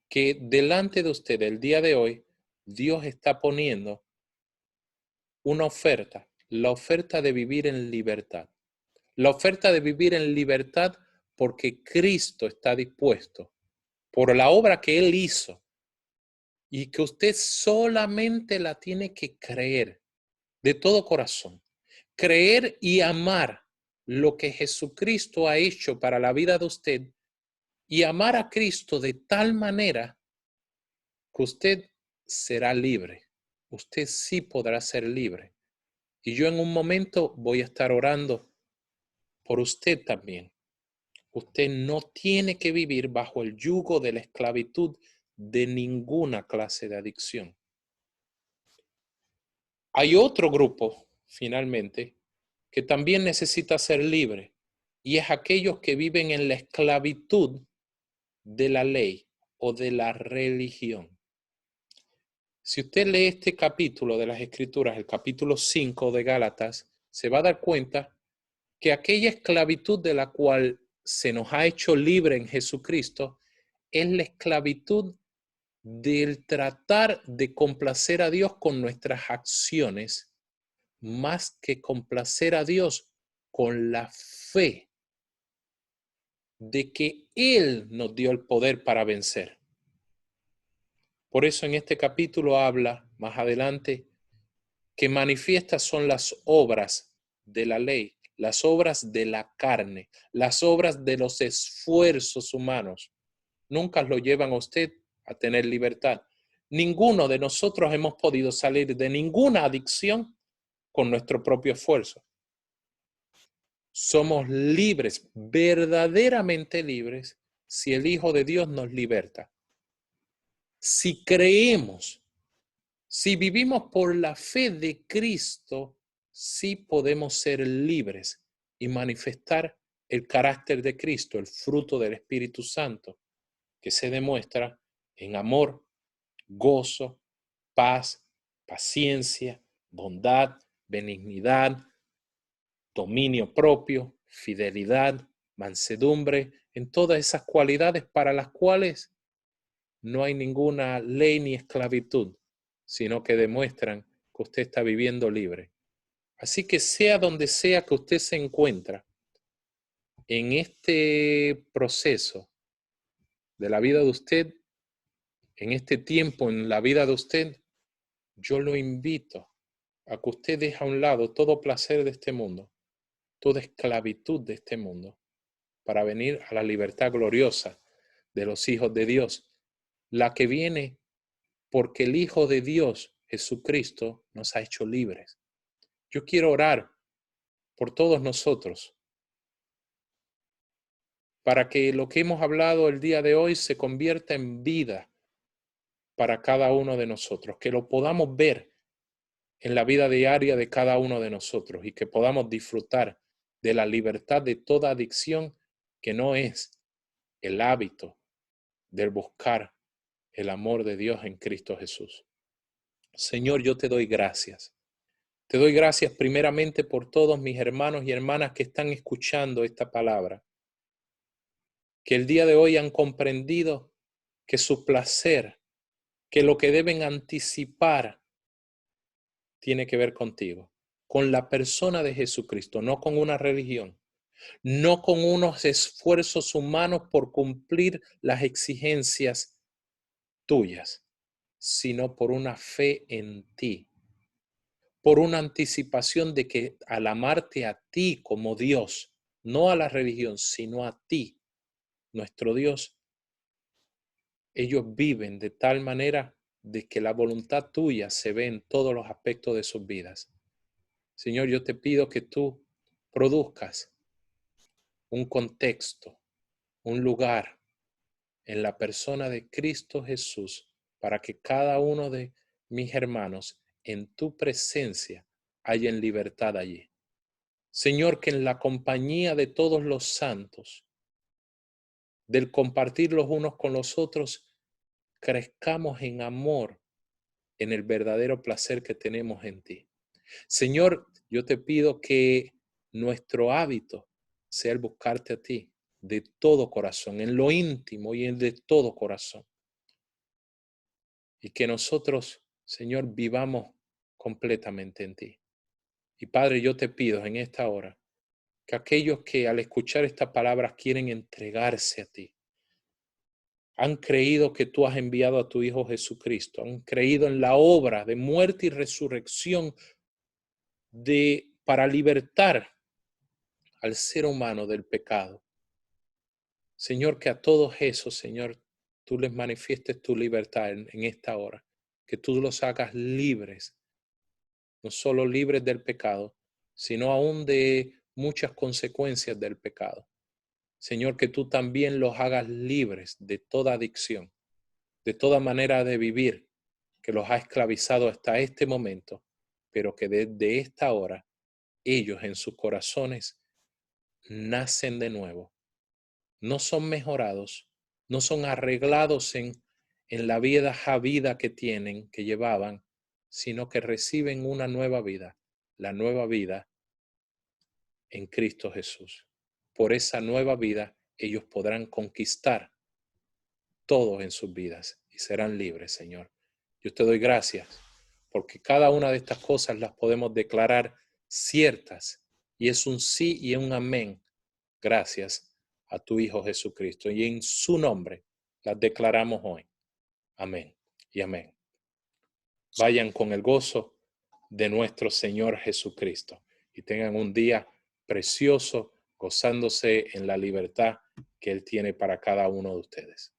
que delante de usted el día de hoy, Dios está poniendo una oferta, la oferta de vivir en libertad. La oferta de vivir en libertad porque Cristo está dispuesto por la obra que Él hizo y que usted solamente la tiene que creer de todo corazón. Creer y amar lo que Jesucristo ha hecho para la vida de usted y amar a Cristo de tal manera que usted será libre. Usted sí podrá ser libre. Y yo en un momento voy a estar orando por usted también. Usted no tiene que vivir bajo el yugo de la esclavitud de ninguna clase de adicción. Hay otro grupo, finalmente, que también necesita ser libre, y es aquellos que viven en la esclavitud de la ley o de la religión. Si usted lee este capítulo de las Escrituras, el capítulo 5 de Gálatas, se va a dar cuenta que aquella esclavitud de la cual se nos ha hecho libre en Jesucristo es la esclavitud del tratar de complacer a Dios con nuestras acciones, más que complacer a Dios con la fe de que Él nos dio el poder para vencer. Por eso en este capítulo habla más adelante que manifiestas son las obras de la ley, las obras de la carne, las obras de los esfuerzos humanos. Nunca lo llevan a usted a tener libertad. Ninguno de nosotros hemos podido salir de ninguna adicción con nuestro propio esfuerzo. Somos libres, verdaderamente libres, si el Hijo de Dios nos liberta. Si creemos, si vivimos por la fe de Cristo, sí podemos ser libres y manifestar el carácter de Cristo, el fruto del Espíritu Santo, que se demuestra en amor, gozo, paz, paciencia, bondad, benignidad, dominio propio, fidelidad, mansedumbre, en todas esas cualidades para las cuales no hay ninguna ley ni esclavitud, sino que demuestran que usted está viviendo libre. Así que sea donde sea que usted se encuentra en este proceso de la vida de usted, en este tiempo en la vida de usted, yo lo invito a que usted deje a un lado todo placer de este mundo, toda esclavitud de este mundo, para venir a la libertad gloriosa de los hijos de Dios, la que viene porque el Hijo de Dios, Jesucristo, nos ha hecho libres. Yo quiero orar por todos nosotros, para que lo que hemos hablado el día de hoy se convierta en vida para cada uno de nosotros, que lo podamos ver en la vida diaria de cada uno de nosotros y que podamos disfrutar de la libertad de toda adicción que no es el hábito del buscar el amor de Dios en Cristo Jesús. Señor, yo te doy gracias. Te doy gracias primeramente por todos mis hermanos y hermanas que están escuchando esta palabra, que el día de hoy han comprendido que su placer, que lo que deben anticipar tiene que ver contigo, con la persona de Jesucristo, no con una religión, no con unos esfuerzos humanos por cumplir las exigencias tuyas, sino por una fe en ti, por una anticipación de que al amarte a ti como Dios, no a la religión, sino a ti, nuestro Dios, ellos viven de tal manera de que la voluntad tuya se ve en todos los aspectos de sus vidas. Señor, yo te pido que tú produzcas un contexto, un lugar en la persona de Cristo Jesús para que cada uno de mis hermanos en tu presencia haya en libertad allí. Señor, que en la compañía de todos los santos, del compartir los unos con los otros, crezcamos en amor, en el verdadero placer que tenemos en ti. Señor, yo te pido que nuestro hábito sea el buscarte a ti de todo corazón, en lo íntimo y en de todo corazón. Y que nosotros, Señor, vivamos completamente en ti. Y Padre, yo te pido en esta hora que aquellos que al escuchar estas palabras quieren entregarse a ti, han creído que tú has enviado a tu Hijo Jesucristo, han creído en la obra de muerte y resurrección para libertar al ser humano del pecado. Señor, que a todos esos, Señor, tú les manifiestes tu libertad en esta hora, que tú los hagas libres, no solo libres del pecado, sino aún de muchas consecuencias del pecado. Señor, que tú también los hagas libres de toda adicción, de toda manera de vivir que los ha esclavizado hasta este momento, pero que desde esta hora ellos en sus corazones nacen de nuevo. No son mejorados, no son arreglados en la vieja vida que tienen, que llevaban, sino que reciben una nueva vida, la nueva vida en Cristo Jesús. Por esa nueva vida ellos podrán conquistar todo en sus vidas y serán libres, Señor. Yo te doy gracias porque cada una de estas cosas las podemos declarar ciertas y es un sí y un amén gracias a tu Hijo Jesucristo. Y en su nombre las declaramos hoy. Amén y amén. Vayan con el gozo de nuestro Señor Jesucristo y tengan un día precioso gozándose en la libertad que Él tiene para cada uno de ustedes.